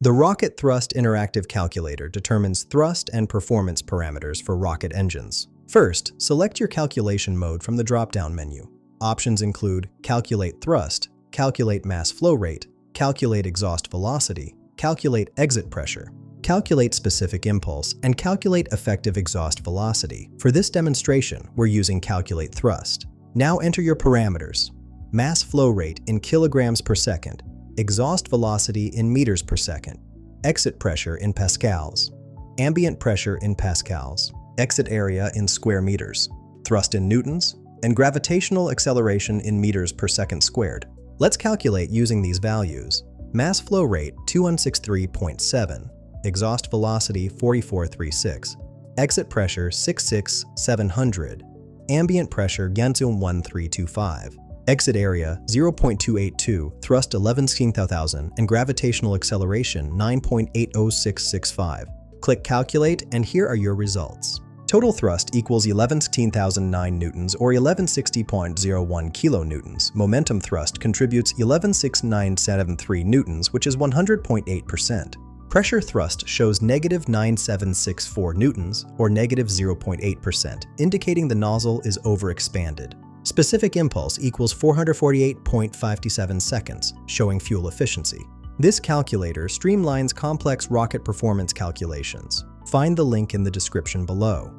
The Rocket Thrust Interactive Calculator determines thrust and performance parameters for rocket engines. First, select your calculation mode from the drop-down menu. Options include Calculate Thrust, Calculate Mass Flow Rate, Calculate Exhaust Velocity, Calculate Exit Pressure, Calculate Specific Impulse, and Calculate Effective Exhaust Velocity. For this demonstration, we're using Calculate Thrust. Now enter your parameters: mass flow rate in kilograms per second, exhaust velocity in meters per second, exit pressure in pascals, ambient pressure in pascals, exit area in square meters, thrust in newtons, and gravitational acceleration in meters per second squared. Let's calculate using these values. Mass flow rate 2163.7, exhaust velocity 4436, exit pressure 66700, ambient pressure 1325, exit area 0.282, thrust 11,000, and gravitational acceleration 9.80665. Click Calculate, and here are your results. Total thrust equals 11,009 newtons or 1160.01 kilonewtons. Momentum thrust contributes 116973 newtons, which is 100.8%. Pressure thrust shows negative 9764 newtons or negative 0.8%, indicating the nozzle is overexpanded. Specific impulse equals 448.57 seconds, showing fuel efficiency. This calculator streamlines complex rocket performance calculations. Find the link in the description below.